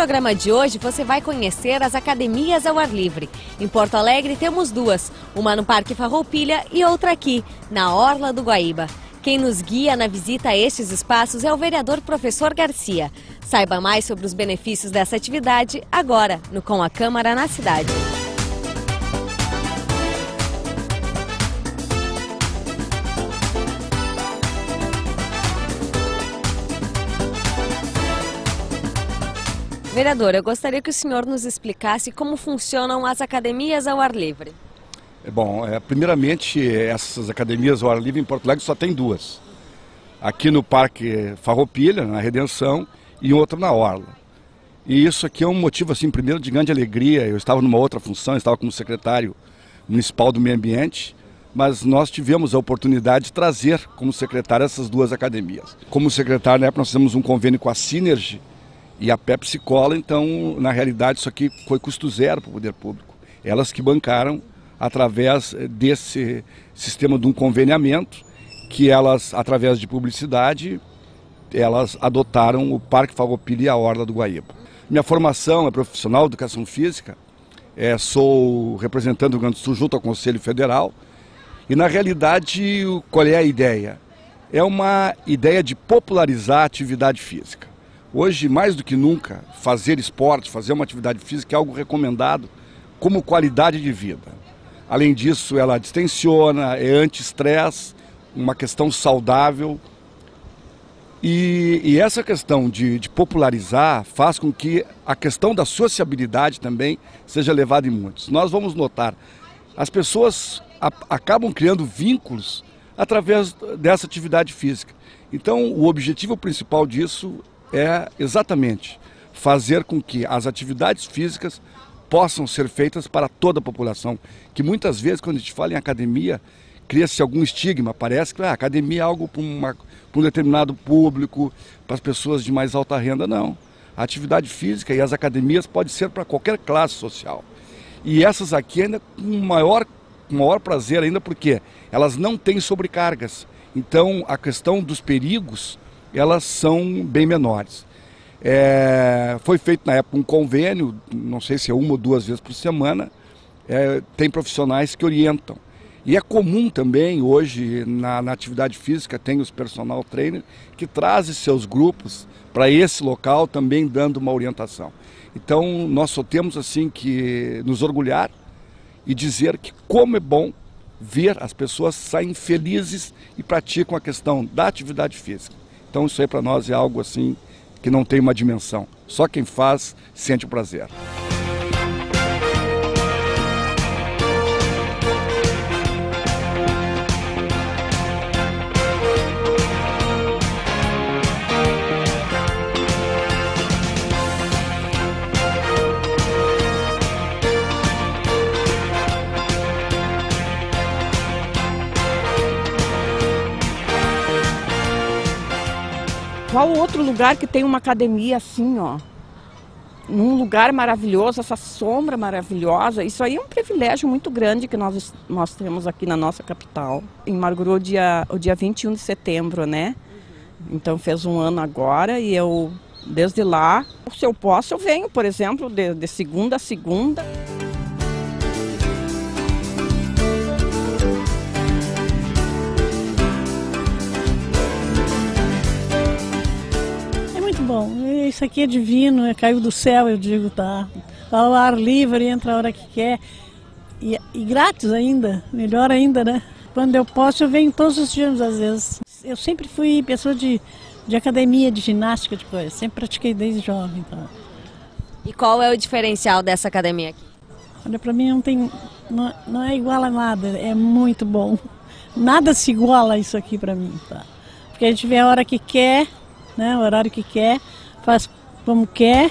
programa de hoje você vai conhecer as academias ao ar livre. Em Porto Alegre temos duas, uma no Parque Farroupilha e outra aqui, na Orla do Guaíba. Quem nos guia na visita a estes espaços é o vereador Professor Garcia. Saiba mais sobre os benefícios dessa atividade agora, no Com a Câmara na Cidade. Vereador, eu gostaria que o senhor nos explicasse como funcionam as academias ao ar livre. Bom, primeiramente, essas academias ao ar livre em Porto Alegre só tem duas. Aqui no Parque Farroupilha, na Redenção, e outra na Orla. E isso aqui é um motivo, assim, primeiro de grande alegria. Eu estava numa outra função, estava como secretário municipal do meio ambiente, mas nós tivemos a oportunidade de trazer como secretário essas duas academias. Como secretário, na época, nós fizemos um convênio com a Synergy e a Pepsi Cola, então, na realidade, isso aqui foi custo zero para o poder público. Elas que bancaram através desse sistema de um conveniamento, que elas, através de publicidade, elas adotaram o Parque Farroupilha e a Orla do Guaíba. Minha formação é profissional de educação física, sou representante do Rio Grande do Sul junto ao Conselho Federal, e na realidade, qual é a ideia? É uma ideia de popularizar a atividade física. Hoje, mais do que nunca, fazer esporte, fazer uma atividade física é algo recomendado como qualidade de vida. Além disso, ela distensiona, é anti-estresse, uma questão saudável. E essa questão de popularizar faz com que a questão da sociabilidade também seja levada em muitos. Nós vamos notar, as pessoas acabam criando vínculos através dessa atividade física. Então, o objetivo principal disso é exatamente fazer com que as atividades físicas possam ser feitas para toda a população. Que muitas vezes, quando a gente fala em academia, cria-se algum estigma. Parece que a academia é algo para um determinado público, para as pessoas de mais alta renda. Não. A atividade física e as academias pode ser para qualquer classe social. E essas aqui ainda com maior prazer ainda, porque elas não têm sobrecargas. Então, a questão dos perigos, elas são bem menores. Foi feito na época um convênio, não sei se é uma ou duas vezes por semana, tem profissionais que orientam. E é comum também hoje na atividade física, tem os personal trainer que trazem seus grupos para esse local também dando uma orientação. Então nós só temos assim que nos orgulhar e dizer que como é bom ver as pessoas saírem felizes e praticam a questão da atividade física. Então isso aí para nós é algo assim que não tem uma dimensão. Só quem faz sente o prazer. Qual outro lugar que tem uma academia assim, ó? Num lugar maravilhoso, essa sombra maravilhosa. Isso aí é um privilégio muito grande que nós temos aqui na nossa capital. Inaugurou o dia 21 de setembro, né? Então fez um ano agora e eu, desde lá, se eu posso, eu venho, por exemplo, de segunda a segunda. Bom, isso aqui é divino, caiu do céu, eu digo, tá? Ao ar livre, entra a hora que quer. E grátis ainda, melhor ainda, né? Quando eu posso, eu venho todos os dias, às vezes. Eu sempre fui pessoa de academia, de ginástica, de coisa. Sempre pratiquei desde jovem, tá? E qual é o diferencial dessa academia aqui? Olha, pra mim não é igual a nada, é muito bom. Nada se iguala a isso aqui pra mim, tá? Porque a gente vê a hora que quer, né, o horário que quer, faz como quer.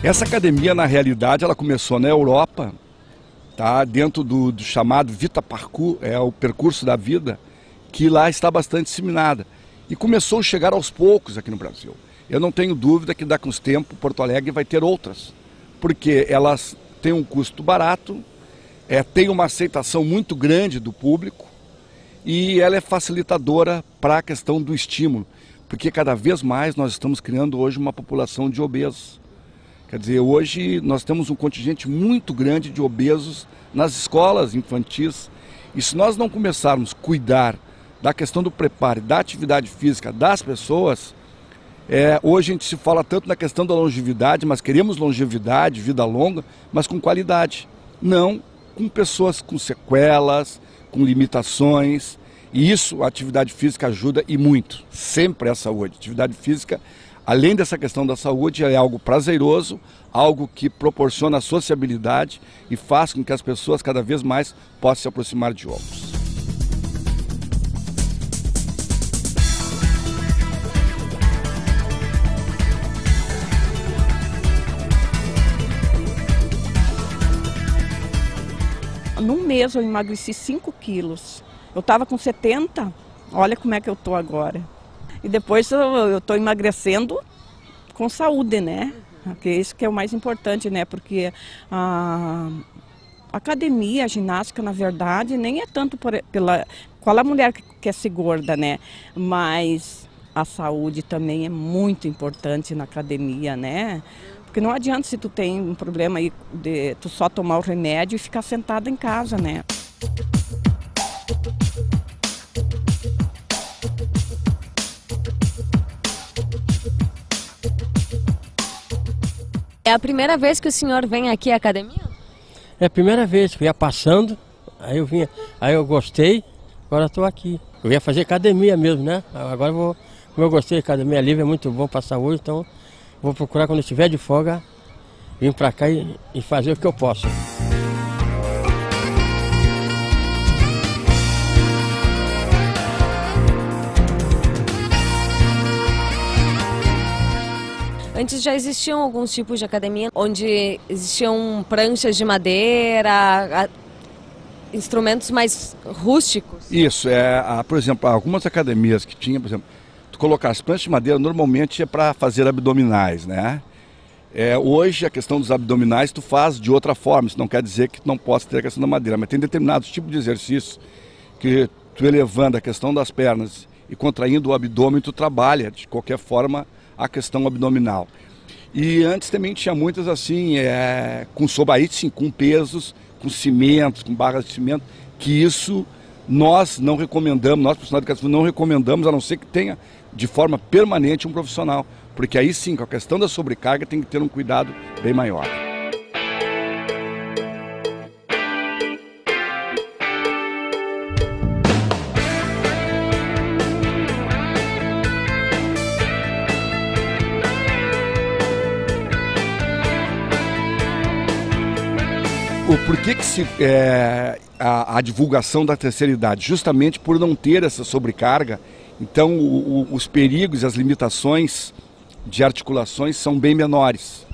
Essa academia, na realidade, ela começou na Europa, tá? Dentro do chamado Vita Parkour, é o percurso da vida, que lá está bastante disseminada. E começou a chegar aos poucos aqui no Brasil. Eu não tenho dúvida que daqui a uns tempos Porto Alegre vai ter outras porque elas têm um custo barato, tem uma aceitação muito grande do público e ela é facilitadora para a questão do estímulo, porque cada vez mais nós estamos criando hoje uma população de obesos. Quer dizer, hoje nós temos um contingente muito grande de obesos nas escolas infantis e se nós não começarmos a cuidar da questão do preparo, da atividade física das pessoas, hoje a gente se fala tanto na questão da longevidade, mas queremos longevidade, vida longa, mas com qualidade, não com pessoas com sequelas, com limitações, e isso a atividade física ajuda e muito, sempre é a saúde. Atividade física, além dessa questão da saúde, é algo prazeroso, algo que proporciona sociabilidade e faz com que as pessoas cada vez mais possam se aproximar de outros. Num mês eu emagreci 5 quilos. Eu estava com 70, olha como é que eu estou agora. E depois eu estou emagrecendo com saúde, né? Porque isso que é o mais importante, né? Porque a academia, a ginástica, na verdade, nem é tanto pela qual a mulher que quer ser gorda, né? Mas a saúde também é muito importante na academia, né? Porque não adianta se tu tem um problema aí de tu só tomar o remédio e ficar sentada em casa, né? É a primeira vez que o senhor vem aqui à academia? É a primeira vez que eu ia passando, aí eu gostei, agora estou aqui. Eu ia fazer academia mesmo, né? Agora como eu gostei, academia livre é muito bom para a saúde, então vou procurar quando eu estiver de folga, vir para cá e fazer o que eu posso. Antes já existiam alguns tipos de academia onde existiam pranchas de madeira, instrumentos mais rústicos? Isso, por exemplo, algumas academias que tinham, por exemplo, tu colocar as pranchas de madeira normalmente é para fazer abdominais, né? Hoje a questão dos abdominais tu faz de outra forma, isso não quer dizer que tu não possa ter a questão da madeira, mas tem determinados tipos de exercícios que tu elevando a questão das pernas e contraindo o abdômen, tu trabalha de qualquer forma a questão abdominal. E antes também tinha muitas assim, aí sim, com pesos, com cimentos, com barras de cimento, que isso nós não recomendamos, nós profissionais de educação não recomendamos, a não ser que tenha de forma permanente um profissional, porque aí sim, com a questão da sobrecarga tem que ter um cuidado bem maior. Por que a divulgação da terceira idade? Justamente por não ter essa sobrecarga, então os perigos e as limitações de articulações são bem menores.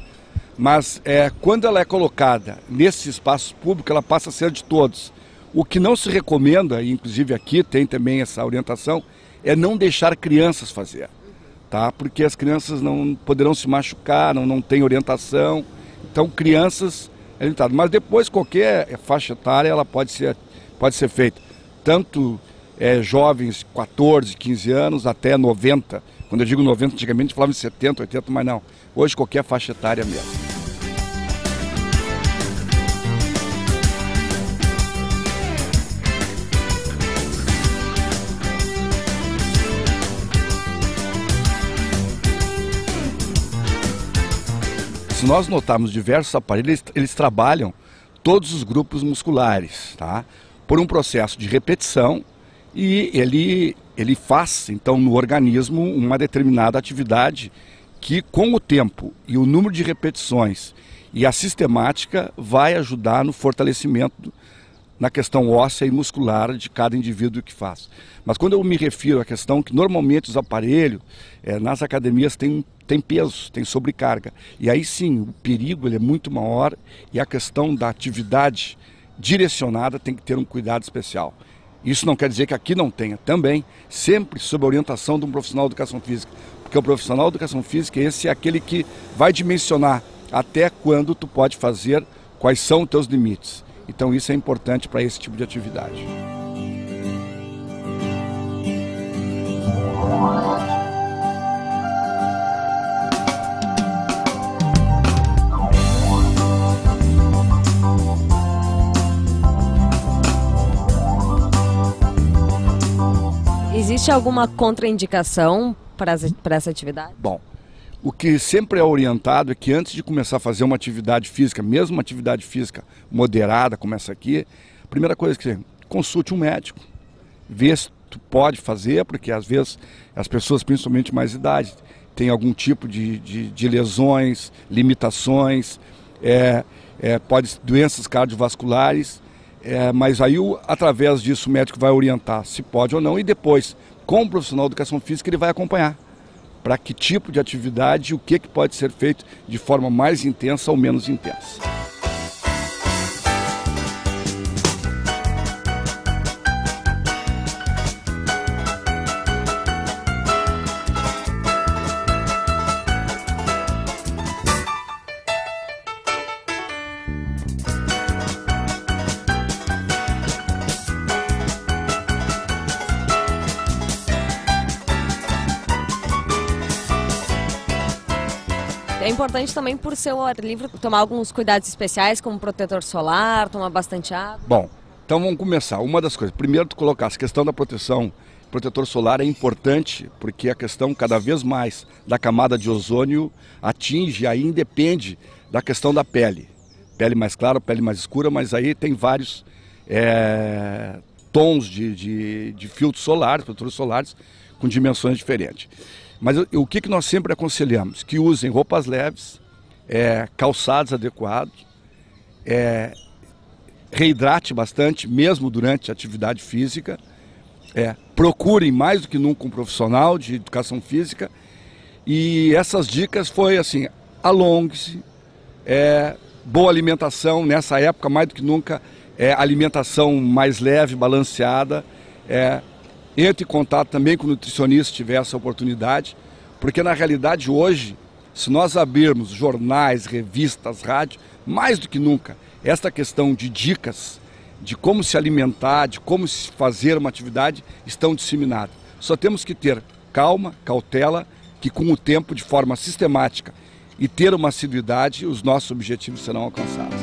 Mas quando ela é colocada nesse espaço público, ela passa a ser de todos. O que não se recomenda, e inclusive aqui tem também essa orientação, é não deixar crianças fazer, tá? Porque as crianças não poderão se machucar, não têm orientação. Então crianças é limitado, mas depois qualquer faixa etária ela pode ser feita, tanto jovens 14, 15 anos até 90, quando eu digo 90 antigamente falava em 70, 80, mas não, hoje qualquer faixa etária mesmo. Se nós notarmos diversos aparelhos, eles trabalham todos os grupos musculares, tá? Por um processo de repetição e ele faz, então, no organismo uma determinada atividade que, com o tempo e o número de repetições e a sistemática, vai ajudar no fortalecimento na questão óssea e muscular de cada indivíduo que faz. Mas quando eu me refiro à questão que normalmente os aparelhos nas academias têm peso, tem sobrecarga. E aí sim, o perigo ele é muito maior e a questão da atividade direcionada tem que ter um cuidado especial. Isso não quer dizer que aqui não tenha, também, sempre sob a orientação de um profissional de educação física. Porque o profissional de educação física, esse é aquele que vai dimensionar até quando tu pode fazer, quais são os teus limites. Então isso é importante para esse tipo de atividade. Existe alguma contraindicação para essa atividade? Bom, o que sempre é orientado é que antes de começar a fazer uma atividade física, mesmo uma atividade física moderada como essa aqui, a primeira coisa que você consulte um médico, vê se tu pode fazer, porque às vezes as pessoas, principalmente mais idade, têm algum tipo de lesões, limitações, doenças cardiovasculares, mas aí através disso o médico vai orientar se pode ou não, e depois, com o profissional de educação física, ele vai acompanhar para que tipo de atividade e o que pode ser feito de forma mais intensa ou menos intensa. É importante também, por ser o ar livre, tomar alguns cuidados especiais, como protetor solar, tomar bastante água. Bom, então vamos começar. Uma das coisas, primeiro tu colocar a questão da protetor solar é importante, porque a questão cada vez mais da camada de ozônio atinge, aí independe da questão da pele. Pele mais clara, pele mais escura, mas aí tem vários tons de filtros solares, protetores solares, com dimensões diferentes. Mas o que nós sempre aconselhamos? Que usem roupas leves, calçados adequados, reidrate bastante, mesmo durante a atividade física, procurem mais do que nunca um profissional de educação física, e essas dicas foi assim, alongue-se, boa alimentação, nessa época mais do que nunca, alimentação mais leve, balanceada, entre em contato também com o nutricionista se tiver essa oportunidade, porque na realidade hoje, se nós abrirmos jornais, revistas, rádio, mais do que nunca, esta questão de dicas, de como se alimentar, de como se fazer uma atividade, estão disseminadas. Só temos que ter calma, cautela, que com o tempo, de forma sistemática e ter uma assiduidade, os nossos objetivos serão alcançados.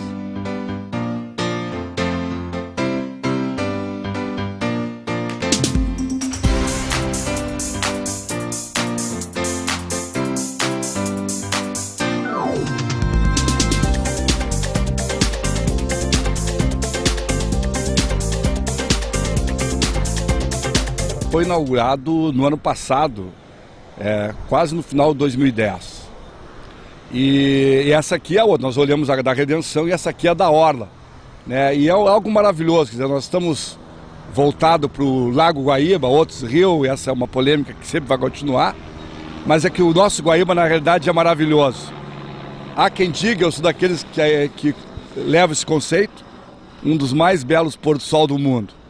Foi inaugurado no ano passado, quase no final de 2010. E essa aqui é a outra, nós olhamos a da Redenção e essa aqui é a da Orla. Né? E é algo maravilhoso, quer dizer, nós estamos voltados para o Lago Guaíba, outros rios, essa é uma polêmica que sempre vai continuar, mas é que o nosso Guaíba na realidade é maravilhoso. Há quem diga, eu sou daqueles que levam esse conceito, um dos mais belos pôr do sol do mundo.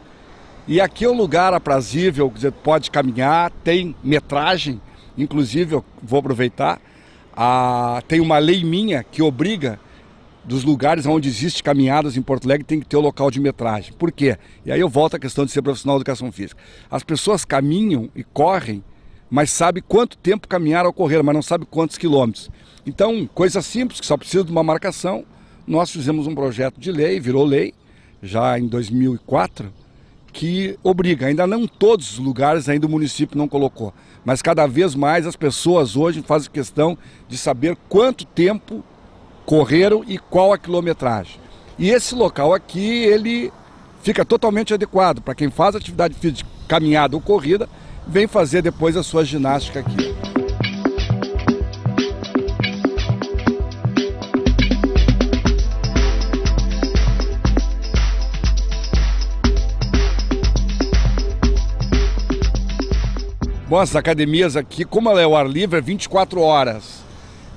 E aqui é um lugar aprazível, quer dizer, pode caminhar, tem metragem, inclusive eu vou aproveitar, tem uma lei minha que obriga dos lugares onde existe caminhadas em Porto Alegre tem que ter o local de metragem. Por quê? E aí eu volto à questão de ser profissional de educação física. As pessoas caminham e correm, mas sabem quanto tempo caminharam ou correram, mas não sabem quantos quilômetros. Então, coisa simples, que só precisa de uma marcação, nós fizemos um projeto de lei, virou lei, já em 2004, que obriga, ainda não todos os lugares ainda o município não colocou, mas cada vez mais as pessoas hoje fazem questão de saber quanto tempo correram e qual a quilometragem. E esse local aqui, ele fica totalmente adequado para quem faz atividade física, caminhada ou corrida, vem fazer depois a sua ginástica aqui. Bom, essas academias aqui, como ela é ao ar livre, é 24 horas.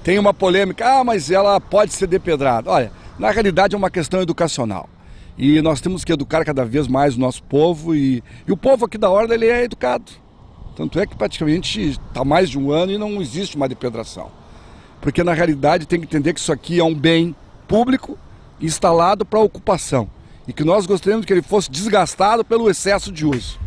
Tem uma polêmica, mas ela pode ser depedrada. Olha, na realidade é uma questão educacional. E nós temos que educar cada vez mais o nosso povo e o povo aqui da Orla, ele é educado. Tanto é que praticamente está mais de um ano e não existe uma depedração. porque na realidade tem que entender que isso aqui é um bem público instalado para ocupação e que nós gostaríamos que ele fosse desgastado pelo excesso de uso.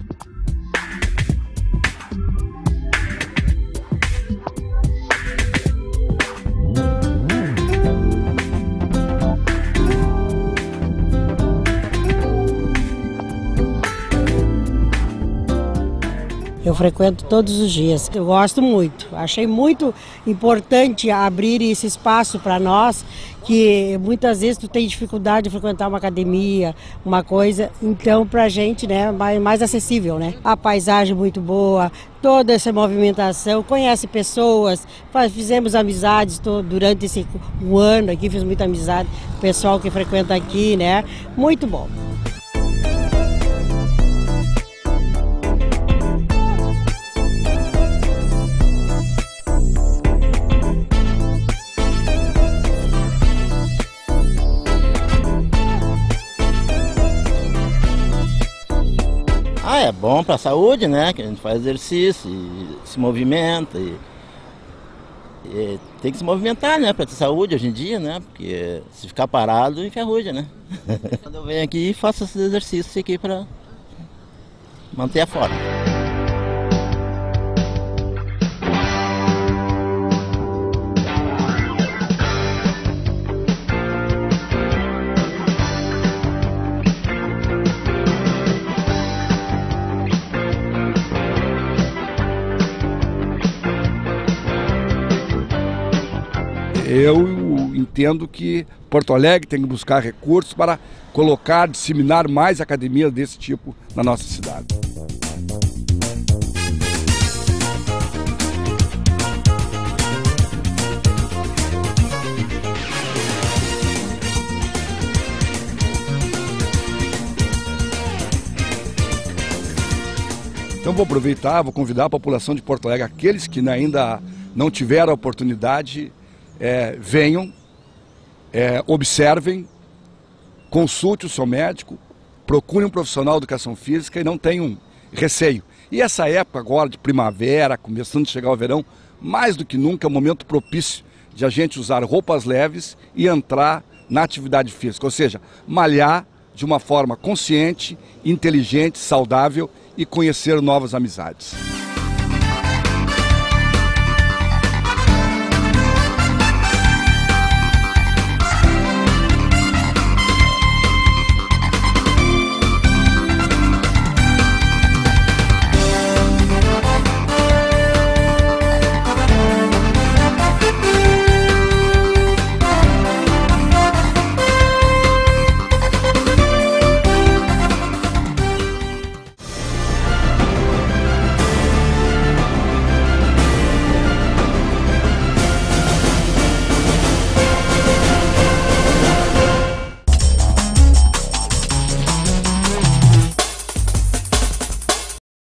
Eu frequento todos os dias, eu gosto muito. Achei muito importante abrir esse espaço para nós, que muitas vezes tu tem dificuldade de frequentar uma academia, uma coisa, então pra gente, né, mais acessível, né? A paisagem muito boa, toda essa movimentação, conhece pessoas, fizemos amizades durante esse um ano aqui, fiz muita amizade, o pessoal que frequenta aqui, né? Muito bom. É bom para a saúde, né? Que a gente faz exercício, e se movimenta e tem que se movimentar, né? Para ter saúde hoje em dia, né? Porque se ficar parado, enferruja, né? Quando eu venho aqui, faço esses exercícios aqui para manter a forma. Eu entendo que Porto Alegre tem que buscar recursos para colocar, disseminar mais academias desse tipo na nossa cidade. Então vou aproveitar, vou convidar a população de Porto Alegre, aqueles que ainda não tiveram a oportunidade, venham, observem, consulte o seu médico, procure um profissional de educação física e não tenham receio. E essa época agora de primavera, começando a chegar o verão, mais do que nunca é um momento propício de a gente usar roupas leves e entrar na atividade física, ou seja, malhar de uma forma consciente, inteligente, saudável e conhecer novas amizades.